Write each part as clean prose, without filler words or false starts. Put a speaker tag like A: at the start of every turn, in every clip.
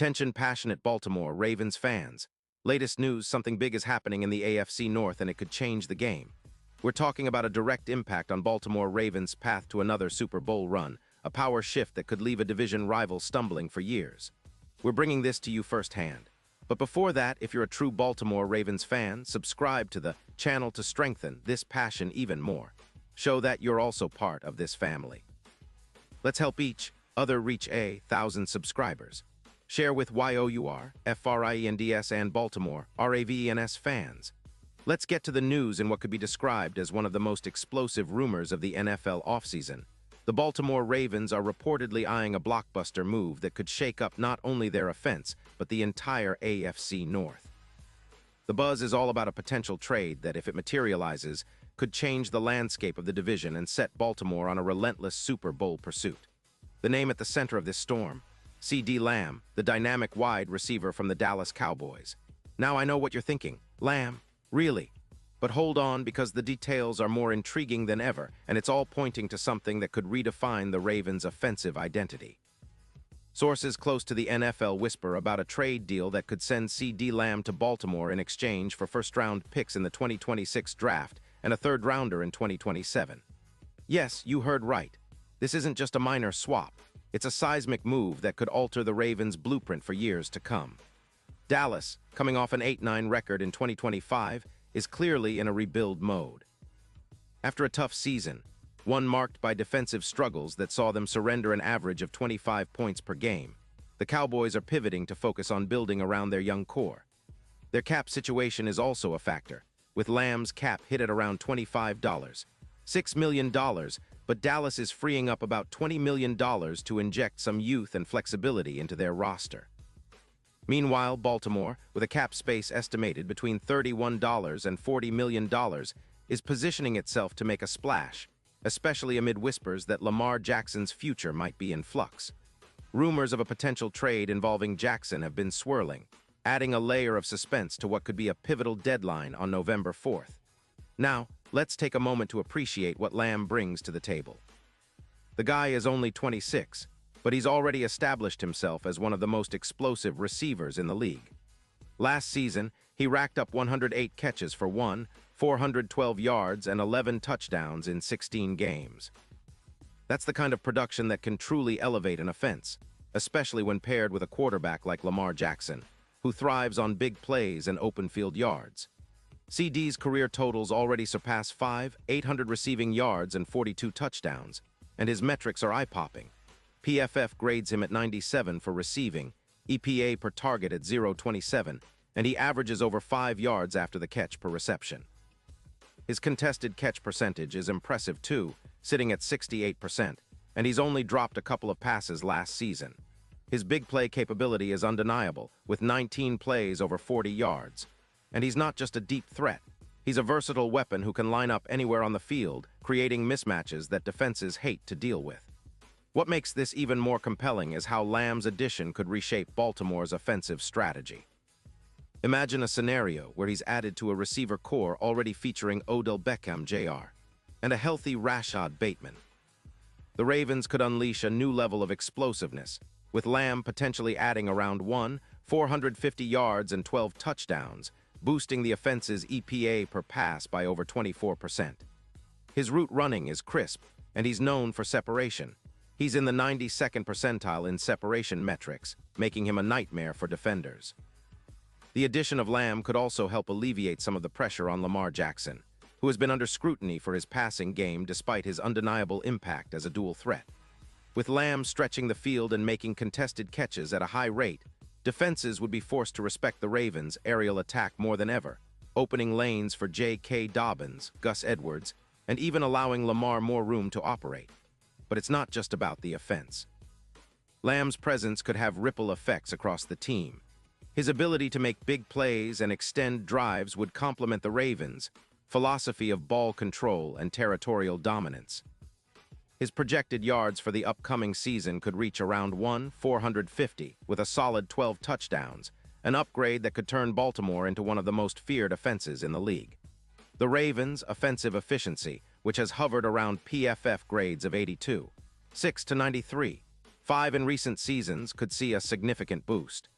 A: Attention passionate Baltimore Ravens fans. Latest news, something big is happening in the AFC North and it could change the game. We're talking about a direct impact on Baltimore Ravens' path to another Super Bowl run, a power shift that could leave a division rival stumbling for years. We're bringing this to you firsthand. But before that, if you're a true Baltimore Ravens fan, subscribe to the channel to strengthen this passion even more. Show that you're also part of this family. Let's help each other reach 1,000 subscribers. Share with YOUR, FRIENDS and Baltimore, RAVENS fans. Let's get to the news in what could be described as one of the most explosive rumors of the NFL offseason. The Baltimore Ravens are reportedly eyeing a blockbuster move that could shake up not only their offense, but the entire AFC North. The buzz is all about a potential trade that, if it materializes, could change the landscape of the division and set Baltimore on a relentless Super Bowl pursuit. The name at the center of this storm: CeeDee Lamb, the dynamic wide receiver from the Dallas Cowboys. Now I know what you're thinking. Lamb? Really? But hold on, because the details are more intriguing than ever, and it's all pointing to something that could redefine the Ravens' offensive identity. Sources close to the NFL whisper about a trade deal that could send CeeDee Lamb to Baltimore in exchange for first-round picks in the 2026 draft and a third-rounder in 2027. Yes, you heard right. This isn't just a minor swap. It's a seismic move that could alter the Ravens' blueprint for years to come. Dallas, coming off an 8-9 record in 2025, is clearly in a rebuild mode. After a tough season, one marked by defensive struggles that saw them surrender an average of 25 points per game, the Cowboys are pivoting to focus on building around their young core. Their cap situation is also a factor, with Lamb's cap hit at around $6 million, but Dallas is freeing up about $20 million to inject some youth and flexibility into their roster. Meanwhile, Baltimore, with a cap space estimated between $31 and $40 million, is positioning itself to make a splash, especially amid whispers that Lamar Jackson's future might be in flux. Rumors of a potential trade involving Jackson have been swirling, adding a layer of suspense to what could be a pivotal deadline on November 4th. Now, let's take a moment to appreciate what Lamb brings to the table. The guy is only 26, but he's already established himself as one of the most explosive receivers in the league. Last season, he racked up 108 catches for 412 yards and 11 touchdowns in 16 games. That's the kind of production that can truly elevate an offense, especially when paired with a quarterback like Lamar Jackson, who thrives on big plays and open field yards. CeeDee's career totals already surpass 800 receiving yards and 42 touchdowns, and his metrics are eye-popping. PFF grades him at 97 for receiving, EPA per target at 0.27, and he averages over 5 yards after the catch per reception. His contested catch percentage is impressive too, sitting at 68%, and he's only dropped a couple of passes last season. His big play capability is undeniable, with 19 plays over 40 yards. And he's not just a deep threat. He's a versatile weapon who can line up anywhere on the field, creating mismatches that defenses hate to deal with. What makes this even more compelling is how Lamb's addition could reshape Baltimore's offensive strategy. Imagine a scenario where he's added to a receiver core already featuring Odell Beckham Jr. and a healthy Rashad Bateman. The Ravens could unleash a new level of explosiveness, with Lamb potentially adding around 450 yards and 12 touchdowns, boosting the offense's EPA per pass by over 24%. His route running is crisp, and he's known for separation. He's in the 92nd percentile in separation metrics, making him a nightmare for defenders. The addition of Lamb could also help alleviate some of the pressure on Lamar Jackson, who has been under scrutiny for his passing game despite his undeniable impact as a dual threat. With Lamb stretching the field and making contested catches at a high rate, defenses would be forced to respect the Ravens' aerial attack more than ever, opening lanes for J.K. Dobbins, Gus Edwards, and even allowing Lamar more room to operate. But it's not just about the offense. Lamb's presence could have ripple effects across the team. His ability to make big plays and extend drives would complement the Ravens' philosophy of ball control and territorial dominance. His projected yards for the upcoming season could reach around 450, with a solid 12 touchdowns, an upgrade that could turn Baltimore into one of the most feared offenses in the league. The Ravens' offensive efficiency, which has hovered around PFF grades of 82, 6 to 93, 5 in recent seasons could see a significant boost.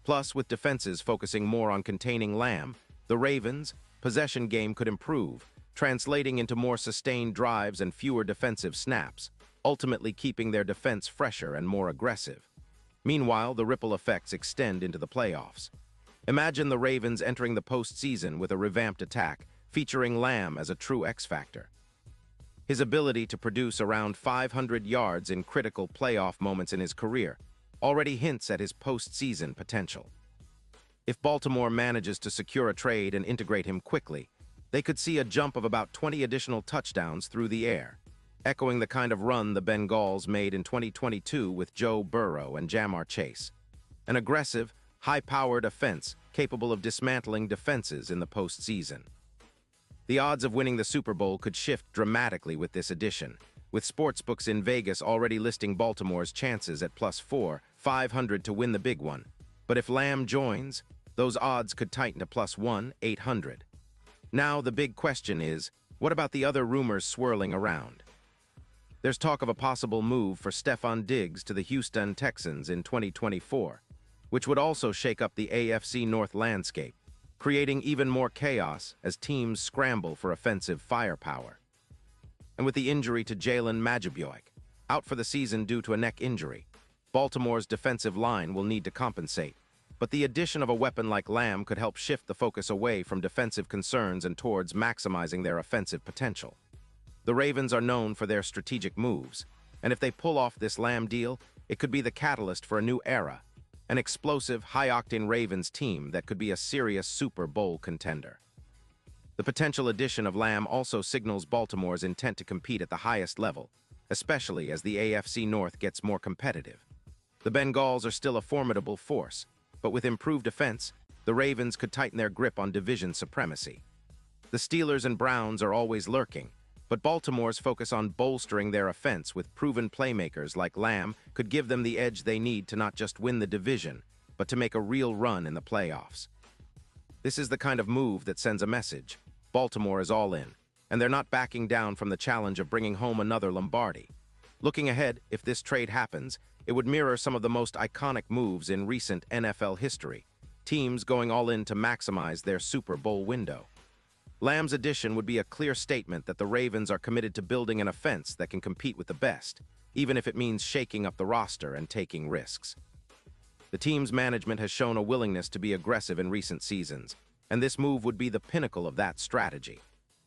A: Plus, with defenses focusing more on containing Lamb, the Ravens' possession game could improve, translating into more sustained drives and fewer defensive snaps, ultimately keeping their defense fresher and more aggressive. Meanwhile, the ripple effects extend into the playoffs. Imagine the Ravens entering the postseason with a revamped attack, featuring Lamb as a true X-factor. His ability to produce around 500 yards in critical playoff moments in his career already hints at his postseason potential. If Baltimore manages to secure a trade and integrate him quickly, they could see a jump of about 20 additional touchdowns through the air, echoing the kind of run the Bengals made in 2022 with Joe Burrow and Jamar Chase. An aggressive, high-powered offense capable of dismantling defenses in the postseason. The odds of winning the Super Bowl could shift dramatically with this addition, with sportsbooks in Vegas already listing Baltimore's chances at +4,500 to win the big one. But if Lamb joins, those odds could tighten to +1,800. Now the big question is, what about the other rumors swirling around? There's talk of a possible move for Stefon Diggs to the Houston Texans in 2024, which would also shake up the AFC North landscape, creating even more chaos as teams scramble for offensive firepower. And with the injury to Jalen Majibuik, out for the season due to a neck injury, Baltimore's defensive line will need to compensate. But the addition of a weapon like Lamb could help shift the focus away from defensive concerns and towards maximizing their offensive potential. The Ravens are known for their strategic moves, and if they pull off this Lamb deal, it could be the catalyst for a new era, an explosive, high-octane Ravens team that could be a serious Super Bowl contender. The potential addition of Lamb also signals Baltimore's intent to compete at the highest level, especially as the AFC North gets more competitive. The Bengals are still a formidable force, but with improved defense, the Ravens could tighten their grip on division supremacy. The Steelers and Browns are always lurking, but Baltimore's focus on bolstering their offense with proven playmakers like Lamb could give them the edge they need to not just win the division, but to make a real run in the playoffs. This is the kind of move that sends a message. Baltimore is all in, and they're not backing down from the challenge of bringing home another Lombardi. Looking ahead, if this trade happens, it would mirror some of the most iconic moves in recent NFL history, teams going all in to maximize their Super Bowl window. Lamb's addition would be a clear statement that the Ravens are committed to building an offense that can compete with the best, even if it means shaking up the roster and taking risks. The team's management has shown a willingness to be aggressive in recent seasons, and this move would be the pinnacle of that strategy.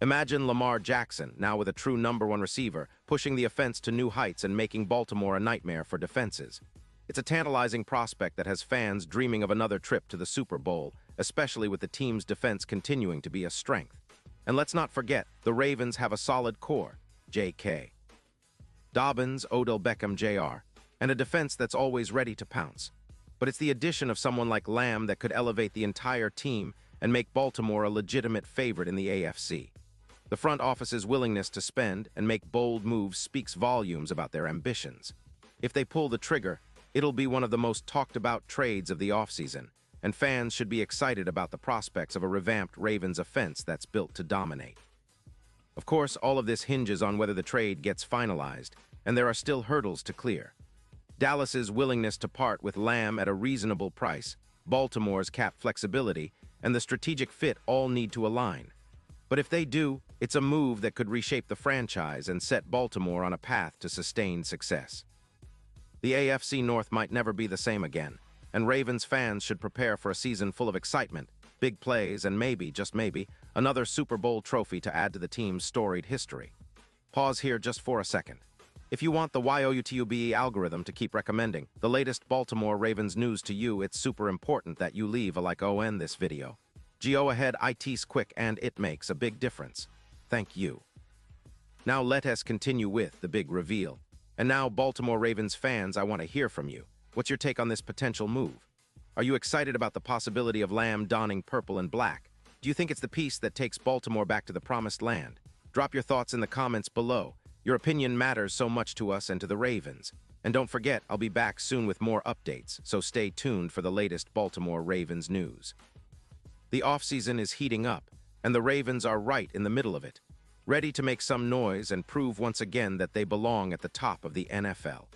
A: Imagine Lamar Jackson, now with a true #1 receiver, pushing the offense to new heights and making Baltimore a nightmare for defenses. It's a tantalizing prospect that has fans dreaming of another trip to the Super Bowl, especially with the team's defense continuing to be a strength. And let's not forget, the Ravens have a solid core, J.K. Dobbins, Odell Beckham Jr., and a defense that's always ready to pounce. But it's the addition of someone like Lamb that could elevate the entire team and make Baltimore a legitimate favorite in the AFC. The front office's willingness to spend and make bold moves speaks volumes about their ambitions. If they pull the trigger, it'll be one of the most talked-about trades of the offseason, and fans should be excited about the prospects of a revamped Ravens offense that's built to dominate. Of course, all of this hinges on whether the trade gets finalized, and there are still hurdles to clear. Dallas's willingness to part with Lamb at a reasonable price, Baltimore's cap flexibility, and the strategic fit all need to align. But if they do, it's a move that could reshape the franchise and set Baltimore on a path to sustained success. The AFC North might never be the same again, and Ravens fans should prepare for a season full of excitement, big plays, and maybe, just maybe, another Super Bowl trophy to add to the team's storied history. Pause here just for a second. If you want the YOUTUBE algorithm to keep recommending the latest Baltimore Ravens news to you, it's super important that you leave a like on this video. Go ahead, it's quick and it makes a big difference. Thank you. Now let us continue with the big reveal. And now, Baltimore Ravens fans, I want to hear from you. What's your take on this potential move? Are you excited about the possibility of Lamb donning purple and black? Do you think it's the piece that takes Baltimore back to the promised land? Drop your thoughts in the comments below. Your opinion matters so much to us and to the Ravens. And don't forget, I'll be back soon with more updates, so stay tuned for the latest Baltimore Ravens news. The offseason is heating up, and the Ravens are right in the middle of it, ready to make some noise and prove once again that they belong at the top of the NFL.